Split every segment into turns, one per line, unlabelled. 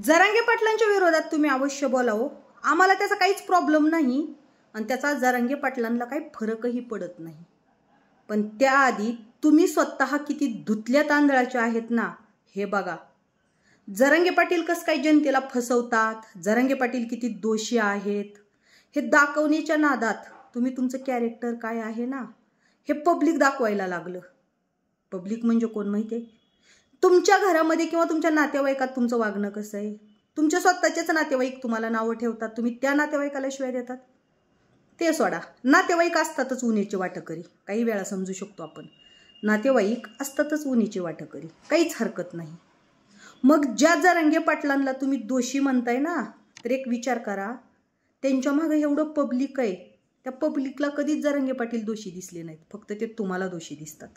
जरांगे पाटलांच्या विरोधात तुम्ही अवश्य बोलावं, आम्हाला त्याचा काहीच प्रॉब्लेम नाही आणि त्याचा जरांगे पाटलांना काही फरकही पडत नाही। पण त्याआधी तुम्ही स्वतः किती धुतल्या तांदळाचे आहेत ना हे बघा। जरांगे पाटील कसं काय जनतेला फसवतात, जरांगे पाटील किती दोषी आहेत हे दाखवण्याच्या नादात तुम्ही तुमचं कॅरेक्टर काय आहे ना हे पब्लिक दाखवायला लागलं। पब्लिक म्हणजे कोण माहिती आहे? तुमच्या घरामध्ये किंवा तुमच्या नातेवाईकात तुमचं वागणं कसं आहे, तुमच्या स्वतःचेच नातेवाईक तुम्हाला नावं ठेवतात, तुम्ही त्या नातेवाईकाला शिवाय देतात। ते सोडा, नातेवाईक असतातच उन्हीची वाटकरी, काही वेळा समजू शकतो आपण, नातेवाईक असतातच उन्हीची वाटकरी, काहीच हरकत नाही। मग ज्या जरांगे पाटलांना तुम्ही दोषी म्हणताय ना, तर एक विचार करा, त्यांच्या मागे एवढं पब्लिक आहे, त्या पब्लिकला कधीच जरांगे पाटील दोषी दिसले नाहीत, फक्त ते तुम्हाला दोषी दिसतात।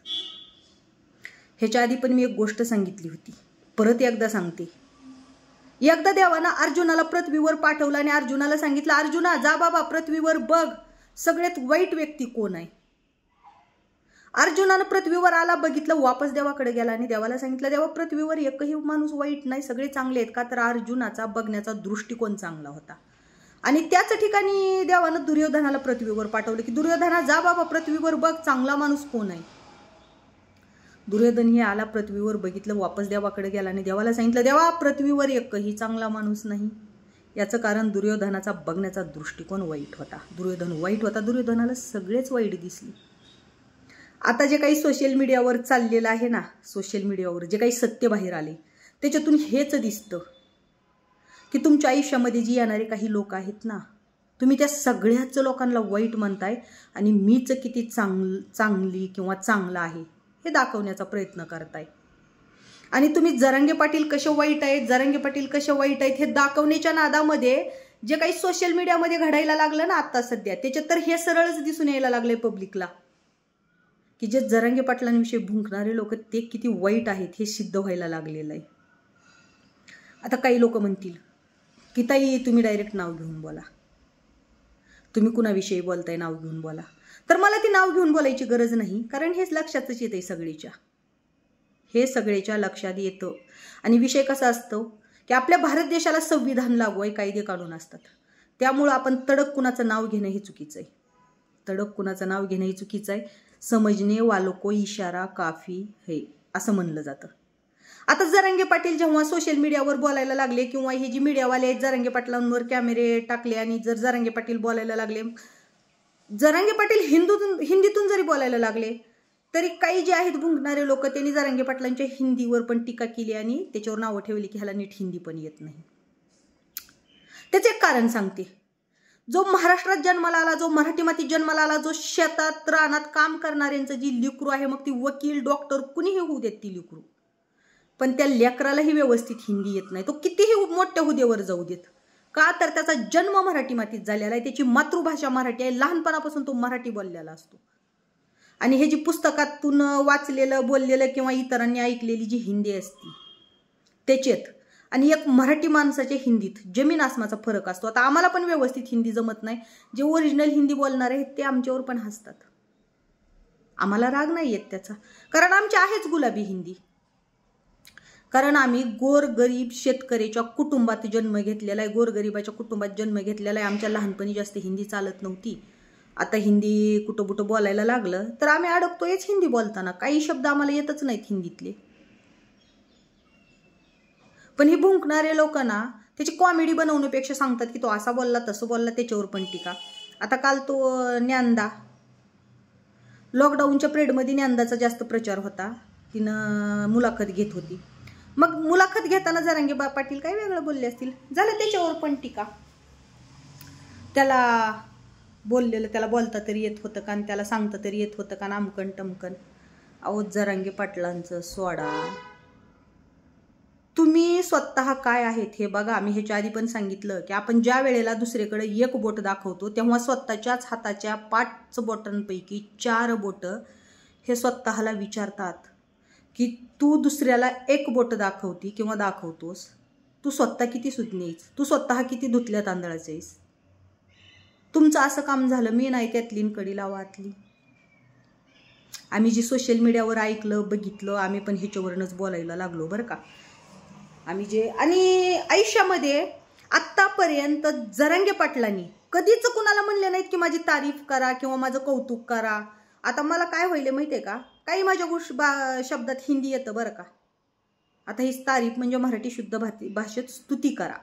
ह्याच्या आधी पण मी एक गोष्ट सांगितली होती, परत एकदा सांगते। एकदा देवानं अर्जुनाला पृथ्वीवर पाठवलं आणि अर्जुनाला सांगितलं, अर्जुना जा बाबा पृथ्वीवर बघ सगळ्यात वाईट व्यक्ती कोण आहे। अर्जुनानं पृथ्वीवर आला, बघितलं, वापस देवाकडे गेला आणि देवाला सांगितलं, देवा पृथ्वीवर एकही माणूस वाईट नाही, सगळे चांगले आहेत। का तर अर्जुनाचा बघण्याचा दृष्टिकोन चांगला होता। आणि त्याच ठिकाणी देवानं दुर्योधनाला पृथ्वीवर पाठवलं की दुर्योधना जा बाबा पृथ्वीवर बघ चांगला माणूस कोण आहे। दुर्योधन हे आला, पृथ्वीवर बघितलं, वापस देवाकडे गेला आणि देवाला सांगितलं, देवा पृथ्वीवर एकही चांगला माणूस नाही। याचं कारण दुर्योधनाचा बघण्याचा दृष्टिकोन वाईट होता। दुर्योधन वाईट होता, दुर्योधनाला सगळेच वाईट दिसले। आता जे काही सोशल मीडियावर चाललेलं आहे ना, सोशल मीडियावर जे काही सत्य बाहेर आले त्याच्यातून हेच दिसतं की तुमच्या आयुष्यामध्ये जी येणारे काही लोक आहेत ना, तुम्ही त्या सगळ्याच लोकांना वाईट म्हणताय आणि मीच किती चांगली किंवा चांगला आहे हे दाखवण्याचा प्रयत्न करताय। आणि तुम्ही जरांगे पाटील कसे वाईट आहेत, जरांगे पाटील कसे वाईट आहेत हे दाखवण्याच्या नादामध्ये जे काही सोशल मीडियामध्ये घडायला लागलं ना आता सध्या, त्याच्यात तर हे सरळच दिसून यायला लागले पब्लिकला की जे जरांगे पाटलांविषयी भुंकणारे लोक ते किती वाईट आहेत हे सिद्ध व्हायला लागलेलं आहे। आता काही लोक म्हणतील की ताई तुम्ही डायरेक्ट नाव घेऊन बोला, तुम्ही कुणाविषयी बोलताय नाव घेऊन बोला। तर मला ती नाव घेऊन बोलायची गरज नाही, कारण हेच लक्षातच येते सगळीच्या, हे सगळेच्या लक्षात येतं। आणि विषय कसा असतो की आपल्या भारत देशाला संविधान लागू आहे, कायदे कानून असतात, त्यामुळं आपण तडक कुणाचं नाव घेणं हे चुकीचं आहे। तडक कुणाचं नाव घेणं हे चुकीचं आहे। समजणे वालों को इशारा काफी है असं म्हणलं जातं। आता जरांगे पाटील जेव्हा सोशल मीडियावर बोलायला लागले किंवा हे जी मीडियावाले आहेत जरांगे पाटलांवर कॅमेरे टाकले आणि जर जरांगे पाटील बोलायला लागले, जरांगे पाटील हिंदीतून जरी बोलायला लागले तरी काही जे आहेत भुंकणारे लोक त्यांनी जरांगे पाटलांच्या हिंदीवर पण टीका केली आणि त्याच्यावर नावं ठेवली की ह्याला नीट हिंदी पण येत नाही। त्याचे एक कारण सांगते, जो महाराष्ट्रात जन्माला आला, जो मराठी मातीत जन्माला आला, जो शेतात रानात काम करणाऱ्यांचं जी लेकरू आहे, मग ती वकील डॉक्टर कुणीही होऊ देत ती लेकरू, पण त्या लेकरालाही व्यवस्थित हिंदी येत नाही, तो कितीही मोठ्या हुद्द्यावर जाऊ देत। का तर त्याचा जन्म मराठी मातीत झालेला आहे, त्याची मातृभाषा मराठी आहे, लहानपणापासून तो मराठी बोललेला असतो। आणि हे जी पुस्तकातून वाचलेलं बोललेलं किंवा इतरांनी ऐकलेली जी हिंदी असती त्याच्यात आणि एक मराठी माणसाच्या हिंदीत जमीन आसमानाचा फरक असतो। आता आम्हाला पण व्यवस्थित हिंदी जमत नाही, जे ओरिजिनल हिंदी बोलणारे आहेत ते आमच्यावर पण हसतात, आम्हाला राग नाही येत त्याचा, कारण आमची आहेच गुलाबी हिंदी, कारण आम्ही गोरगरीब शेतकऱ्याच्या कुटुंबात जन्म घेतलेला आहे, गोरगरिबाच्या कुटुंबात जन्म घेतलेला आहे। आमच्या लहानपणी जास्त हिंदी चालत नव्हती, आता हिंदी कुठं कुठं बोलायला लागलं तर आम्ही अडकतोयच हिंदी बोलताना, काही शब्द आम्हाला येतच नाहीत हिंदीतले। पण हे भुंकणारे लोक ना त्याची कॉमेडी बनवण्यापेक्षा सांगतात की तो असा बोलला तसं बोलला, त्याच्यावर पण टीका। आता काल तो ज्ञानदा, लॉकडाऊनच्या पिरियडमध्ये ज्ञानदाचा जास्त प्रचार होता, तिनं मुलाखत घेत होती, मग मुलाखत घेताना जरांगे पाटील काय वेगळं बोलले असतील, झालं त्याच्यावर पण टीका। त्याला बोललेलं त्याला बोलता तरी येत होतं का, आणि त्याला सांगता तरी येत होतं का, नामकन टमकन। अहो जरांगे पाटलांचं सोडा, तुम्ही स्वतः काय आहेत हे बघा। आम्ही ह्याच्या आधी पण सांगितलं की आपण ज्या वेळेला दुसरीकडे एक बोट दाखवतो तेव्हा स्वतःच्याच हाताच्या 5 बोटांपैकी 4 बोट हे स्वतःला विचारतात की तू दुसऱ्याला एक बोट दाखवती किंवा दाखवतोस, तू स्वतः किती सुज्ञ आहेस, तू स्वतः किती धुतल्या तांदळाचे आहेस। तुमचं असं काम झालं, मी नाही त्यातली कडीला वाटली। आम्ही जी सोशल मीडियावर ऐकलं बघितलं, आम्ही पण ह्याच्यावरूनच बोलायला लागलो बरं का। आणि आयुष्यामध्ये आत्तापर्यंत जरांगे पाटलांनी कधीच कुणाला म्हणले नाहीत की माझी तारीफ करा किंवा माझं कौतुक करा. आता मला काय व्हायले माहितीये का, काही माझ्या शब्दात हिंदी येतं बरं का. आता ही तारीफ म्हणजे मराठी शुद्ध भाषेत स्तुती करा,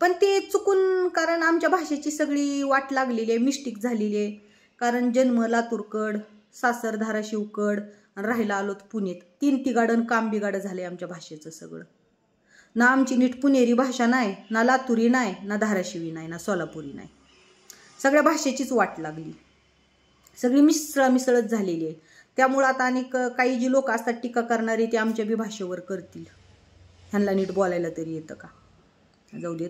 पण ते चुकून, कारण आमच्या भाषेची सगळी वाट लागलेली आहे, मिस्टेक झालेली आहे. कारण जन्म लातूरकड, सासर धाराशिवकड, राहायला आलोत पुण्यात. 3 तिगाडन काम बिगाडं झाले आमच्या भाषेचं सगळं. ना आमची नीट पुणेरी भाषा नाही, ना लातुरी नाही, ना धाराशिवी नाही, ना सोलापुरी नाही. सगळ्या भाषेचीच वाट लागली, सगळी मिसळच झालेली आहे. त्यामुळं आता आणि काही जी लोक असतात टीका करणारे ते आमच्या बी भाषेवर करतील. ह्यांना नीट बोलायला तरी येतं का? जाऊ देत.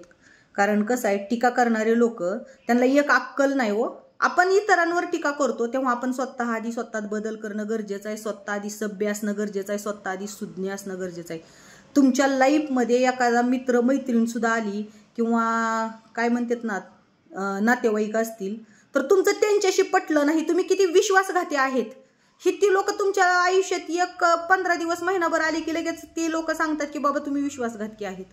कारण कसं आहे, टीका करणारे लोक, त्यांना एक अक्कल नाही हो. आपण इतरांवर टीका करतो तेव्हा आपण स्वतःत बदल करणं गरजेचं आहे. स्वतः आधी सभ्य असणं गरजेचं आहे. स्वतः आधी सुज्ञ असणं गरजेचं आहे. तुमच्या लाईफमध्ये एखादा मित्र मैत्रीण सुद्धा आली किंवा काय म्हणतात ना, नातेवाईक असतील, तर तुमचं त्यांच्याशी पटलं नाही, तुम्ही किती विश्वासघाती आहेत ही ती लोक तुमच्या आयुष्यात 15 दिवस महिनाभर आली की लगेच ते लोक सांगतात की बाबा तुम्ही विश्वासघातकी आहेत.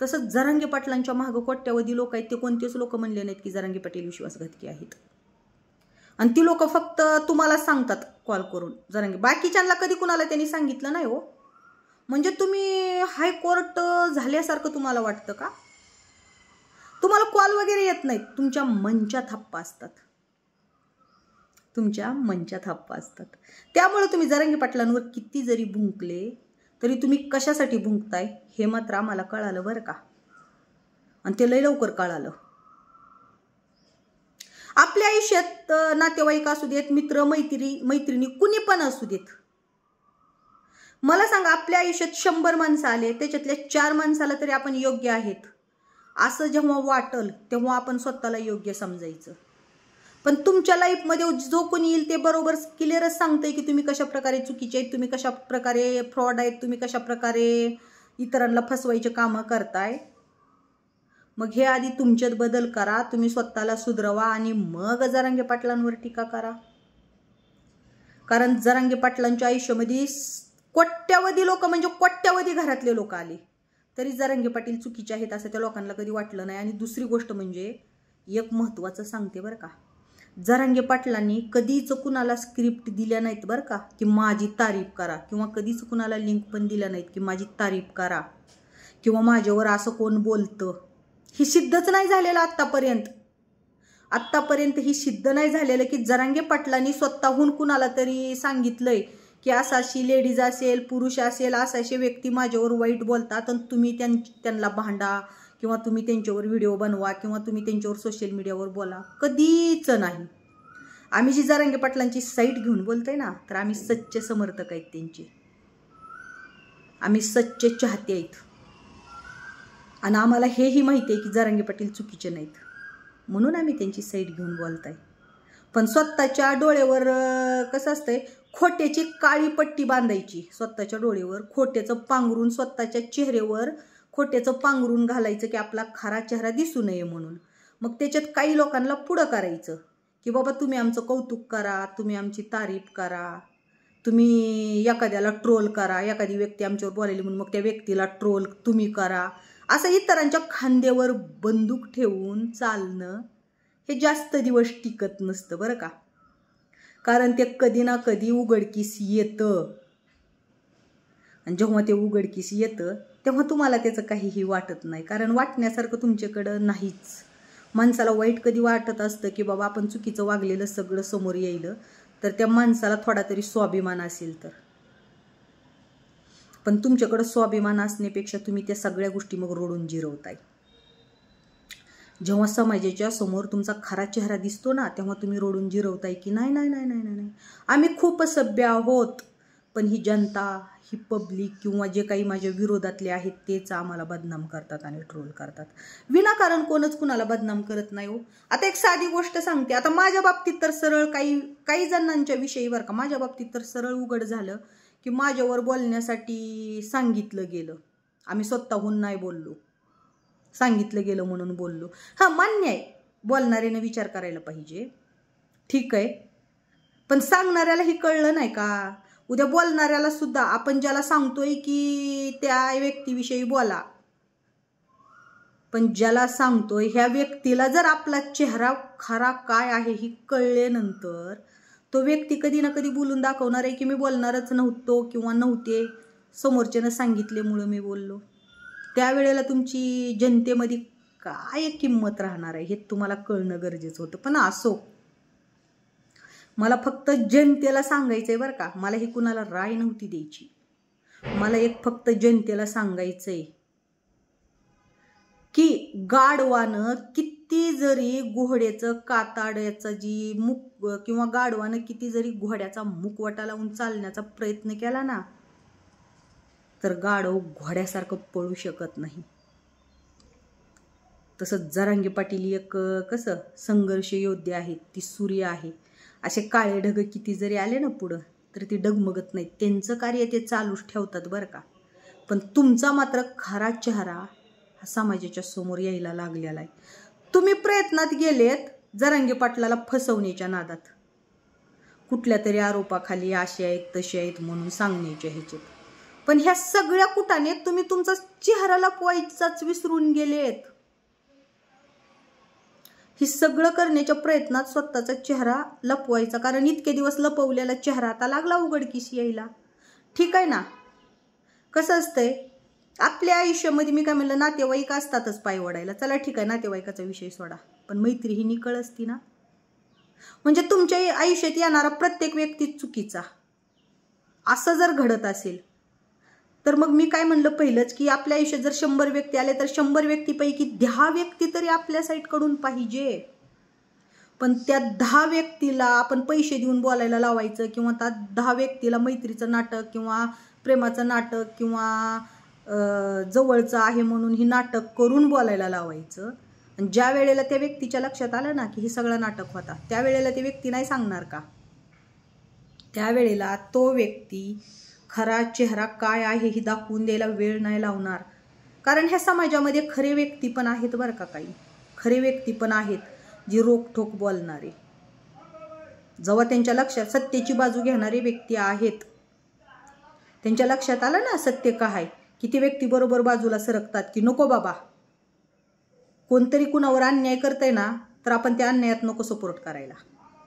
तसंच जरांगे पाटलांच्या मागं कोट्यावधी लोक आहेत, ते कोणतेच लोक म्हणले नाहीत की जरांगे पाटील विश्वासघातकी आहेत. आणि ती लोक फक्त तुम्हाला सांगतात कॉल करून जरांगे, बाकीच्यांना कधी कुणाला त्यांनी सांगितलं नाही हो. म्हणजे तुम्ही हायकोर्ट झाल्यासारखं तुम्हाला वाटतं का? तुम्हाला कॉल वगैरे येत नाहीत, तुमच्या मनच्या थप्पा असतात, तुमच्या मनच्या थप्पा असतात. त्यामुळे तुम्ही जरांगे पाटलांवर किती जरी भुंकले तरी तुम्ही कशासाठी भुंकताय हे मात्र आम्हाला कळालं बरं का. आणि ते लय लवकर कळालं. आपल्या आयुष्यात नातेवाईक असू देत, मित्र मैत्रिणी कुणी पण असू देत, मला सांगा, आपल्या आयुष्यात 100 माणसं आले, त्याच्यातल्या 4 माणसाला तरी आपण योग्य आहेत असं जेव्हा वाटल तेव्हा आपण स्वतःला योग्य समजायचं. पण तुमच्या लाईफमध्ये जो कोणी येईल ते बरोबर क्लिअरच सांगतंय की तुम्ही कशा प्रकारे चुकीचे आहेत, तुम्ही कशा प्रकारे फ्रॉड आहेत, तुम्ही कशा प्रकारे इतरांना फसवायचे कामं करताय. मग हे आधी तुमच्यात बदल करा, तुम्ही स्वतःला सुधरवा आणि मग जरांगे पाटलांवर टीका करा. कारण जरांगे पाटलांच्या आयुष्यामध्ये कोट्यावधी लोक, म्हणजे कोट्यावधी घरातले लोक आले तरी जरांगे पाटील चुकीचे आहेत असं त्या लोकांना कधी वाटलं नाही. आणि दुसरी गोष्ट म्हणजे एक महत्त्वाचं सांगते बरं का, जरांगे पाटलांनी कधीच कुणाला स्क्रिप्ट दिल्या नाहीत बरं का की माझी तारीफ करा, किंवा कधीच कुणाला लिंक पण दिल्या नाहीत की माझी तारीफ करा, किंवा माझ्यावर असं कोण बोलतं. ही सिद्धच नाही झालेलं आत्तापर्यंत. ही सिद्ध नाही झालेलं की जरांगे पाटलांनी स्वतःहून कुणाला तरी सांगितलंय की अशी लेडीज असेल, पुरुष असेल, असे व्यक्ती माझ्यावर वाईट बोलतात आणि तुम्ही त्यांना भांडा, किंवा तुम्ही त्यांच्यावर व्हिडिओ बनवा, किंवा तुम्ही त्यांच्यावर सोशल मीडियावर बोला. कधीच नाही. आम्ही जी जरांगे पाटलांची साईट घेऊन बोलतोय ना, तर आम्ही सच्चे समर्थक आहेत त्यांचे, आम्ही सच्चे चाहते आहेत. आणि आम्हाला हेही माहिती आहे की जरांगे पाटील चुकीचे नाहीत, म्हणून आम्ही त्यांची साईट घेऊन बोलताय. पण स्वतःच्या डोळ्यावर कसं असतंय, खोट्याची काळी पट्टी बांधायची, स्वतःच्या डोळ्यावर खोट्याचं पांघरून, स्वतःच्या चेहऱ्यावर खोट्याचं पांघरून घालायचं की आपला खरा चेहरा दिसू नये म्हणून. मग त्याच्यात काही लोकांना पुढं करायचं की बाबा तुम्ही आमचं कौतुक करा, तुम्ही आमची तारीफ करा, तुम्ही एखाद्याला ट्रोल करा, एखादी व्यक्ती आमच्यावर बोलायली म्हणून मग त्या व्यक्तीला ट्रोल तुम्ही करा. असं इतरांच्या खांद्यावर बंदूक ठेवून चालणं हे जास्त दिवस टिकत नसतं बरं का. कारण ते कधी ना कधी उघडकीस येतं, आणि जेव्हा ते उघडकीस येतं तेव्हा तुम्हाला त्याचं काहीही वाटत नाही, कारण वाटण्यासारखं तुमच्याकडं नाहीच. माणसाला वाईट कधी वाटत असतं की बाबा आपण चुकीचं वागलेलं सगळं समोर येईल, तर त्या माणसाला थोडा तरी स्वाभिमान असेल तर. पण तुमच्याकडं स्वाभिमान असण्यापेक्षा तुम्ही त्या सगळ्या गोष्टी मग रोडून जिरवताय. जेव्हा समाजाच्या समोर तुमचा खरा चेहरा दिसतो ना, तेव्हा तुम्ही रोडून जिरवताय की नाही नाही नाही नाही नाही आम्ही खूप सभ्य आहोत, पण ही जनता, ही पब्लिक किंवा जे काही माझ्या विरोधातले आहेत तेच आम्हाला बदनाम करतात आणि ट्रोल करतात. विनाकारण कोणच कुणाला बदनाम करत नाही हो. आता एक साधी गोष्ट सांगते, आता माझ्या बाबतीत तर सरळ काही जणांच्या विषयी बरं का, माझ्या बाबतीत तर सरळ उघड झालं की माझ्यावर बोलण्यासाठी सांगितलं गेलं, आम्ही स्वतःहून नाही बोललो, सांगितलं गेलं म्हणून बोललो. हां, मान्य आहे, बोलणाऱ्याने विचार करायला पाहिजे, ठीक आहे, पण सांगणाऱ्याला ही कळलं नाही का, उद्या बोलणाऱ्याला सुद्धा आपण ज्याला सांगतोय की त्या व्यक्तीविषयी बोला, पण ज्याला सांगतोय ह्या व्यक्तीला जर आपला चेहरा खरा काय आहे ही कळल्यानंतर तो व्यक्ती कधी ना कधी बोलून दाखवणार आहे की मी बोलणारच नव्हतो किंवा नव्हते, समोरच्यानं सांगितल्यामुळं मी बोललो. त्यावेळेला तुमची जनतेमध्ये काय किंमत राहणार आहे हे तुम्हाला कळणं गरजेचं होतं. पण असो, मला फक्त जनतेला सांगायचंय बरं का, मला ही कुणाला राय नव्हती द्यायची. मला एक फक्त जनतेला सांगायचंय की गाढवानं किती जरी घोड्याचं काताड्याचं जी मुक किंवा गाढवानं किती जरी घोड्याचा मुखवटा लावून चालण्याचा प्रयत्न केला ना, तर गाढव घोड्यासारखं पळू शकत नाही. तसंच जरांगे पाटील एक कसं संघर्ष योद्धे आहेत, ती सूर्य आहे. असे काळे ढग किती जरी आले ना पुढं तर ती डगमगत नाहीत, त्यांचं कार्य ते चालूच ठेवतात बरं का. पण तुमचा मात्र खरा चेहरा हा समाजाच्या समोर यायला लागलेला आहे. तुम्ही प्रयत्नात गेलेत जरांगे पाटलाला फसवण्याच्या नादात, कुठल्या तरी आरोपाखाली असे आहेत तसे आहेत म्हणून सांगण्याच्या ह्याच्यात. पण ह्या सगळ्या कुटाने तुम्ही तुमचा चेहरा लपवायचाच विसरून गेलेत. ही सगळं करण्याच्या प्रयत्नात स्वतःचा चेहरा लपवायचा, कारण इतके दिवस लपवलेला चेहरा आता लागला उघडकीस यायला. ठीक आहे ना, कसं असतंय आपल्या आयुष्यामध्ये, मी काय म्हणलं नातेवाईक असतातच पाय ओढायला, चला ठीक आहे नातेवाईकाचा विषय सोडा, पण मैत्री ही निकळ असती ना. म्हणजे तुमच्या आयुष्यात येणारा प्रत्येक व्यक्ती चुकीचा असं जर घडत असेल तर मग मी काय म्हणलं पहिलंच की आपल्या आयुष्यात जर 100 व्यक्ती आले तर 100 व्यक्तीपैकी 10 व्यक्ती तरी आपल्या साईडकडून पाहिजे. पण त्या 10 व्यक्तीला आपण पैसे देऊन बोलायला लावायचं किंवा त्या 10 व्यक्तीला मैत्रीचं नाटक किंवा प्रेमाचं नाटक किंवा जवळचं आहे म्हणून ही नाटक करून बोलायला लावायचं. आणि ज्या वेळेला त्या व्यक्तीच्या लक्षात आलं ना की हे सगळं नाटक होता, त्यावेळेला ती व्यक्ती नाही सांगणार का? त्यावेळेला तो व्यक्ती खरा चेहरा काय आहे हे दाखवून द्यायला वेळ नाही लावणार. कारण ह्या समाजामध्ये खरे व्यक्ती पण आहेत बरं का, काही खरे व्यक्ती पण आहेत जी रोखठोक बोलणारे, जेव्हा त्यांच्या लक्षात सत्याची बाजू घेणारे व्यक्ती आहेत, त्यांच्या लक्षात आलं ना सत्य काय की ती व्यक्ती बरोबर बाजूला सरकतात की नको बाबा, कोणतरी कुणावर अन्याय करतंय ना तर आपण त्या अन्यायात नको सपोर्ट करायला,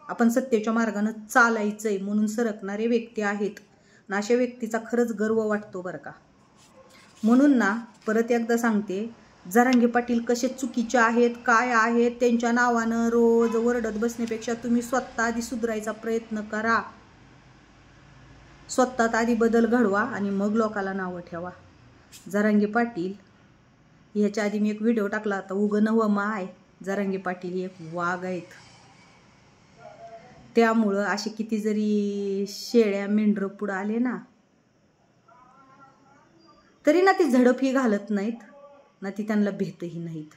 आपण सत्याच्या मार्गाने चालायचंय म्हणून सरकणारे व्यक्ती आहेत. ना अशा व्यक्तीचा खरंच गर्व वाटतो बरं का. म्हणून ना परत एकदा सांगते, जरांगे पाटील कसे चुकीचे आहेत काय आहेत त्यांच्या नावानं रोज ओरडत बसण्यापेक्षा तुम्ही स्वतः आधी सुधारायचा प्रयत्न करा, स्वतःत आधी बदल घडवा आणि मग लोकाला नावं ठेवा. जरांगे पाटील ह्याच्या आधी मी एक व्हिडिओ टाकला होता, उगं नवं माय जरांगे पाटील एक वाघ आहेत. त्यामुळं असे किती जरी शेळ्या मेंढरं पुढं आले ना तरी ना ती झडपही घालत नाहीत ना ती त्यांना भेटही नाहीत.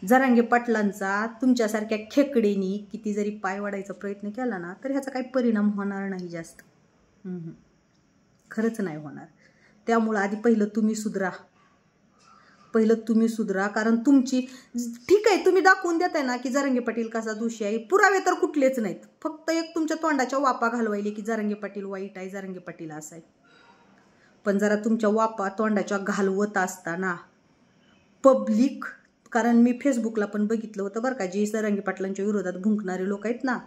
जरांगे पाटलांचा तुमच्यासारख्या खेकडेनी किती जरी पाय वाढायचा प्रयत्न केला ना तर ह्याचा काही परिणाम होणार नाही जास्त, खरंच नाही होणार. त्यामुळं आधी पहिलं तुम्ही सुधरा, कारण तुमची ठीक आहे तुम्ही दाखवून देताय ना की जरांगे पाटील कसा दोषी आहे, पुरावे तर कुठलेच नाहीत, फक्त एक तुमच्या तोंडाच्या वापा घालवायले की जरांगे पाटील वाईट आहे, जरांगे पाटील असा आहे. पण जरा तुमच्या वापा तोंडाच्या घालवत असताना पब्लिक, कारण मी फेसबुकला पण बघितलं होतं बरं का, जे जरांगे पाटलांच्या विरोधात भुंकणारे लोक आहेत ना,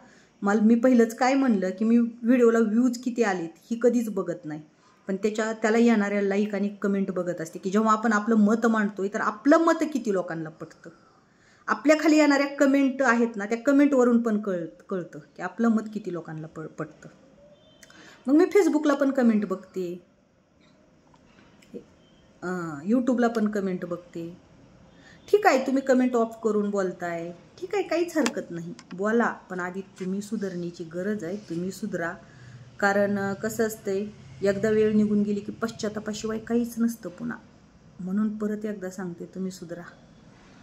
मी पहिलंच काय म्हणलं की मी व्हिडिओला व्ह्यूज किती आलेत ही कधीच बघत नाही, पण त्याला येणाऱ्या लाईक आणि कमेंट बघत असते की जेव्हा आपण आपलं मत मांडतोय तर आपलं मत किती लोकांना पटतं. आपल्या खाली येणाऱ्या कमेंट आहेत ना त्या कमेंटवरून पण कळतं की आपलं मत किती लोकांना पटतं. मग मी फेसबुकला पण कमेंट बघते, यूट्यूबला पण कमेंट बघते. ठीक आहे तुम्ही कमेंट ऑफ करून बोलताय, ठीक आहे काहीच हरकत नाही, बोला, पण आधी तुम्ही सुधारण्याची गरज आहे, तुम्ही सुधरा. कारण कसं असतंय एकदा वेळ निघून गेली की पश्चातापाशिवाय काहीच नसतं पुन्हा. म्हणून परत एकदा सांगते तुम्ही सुधरा.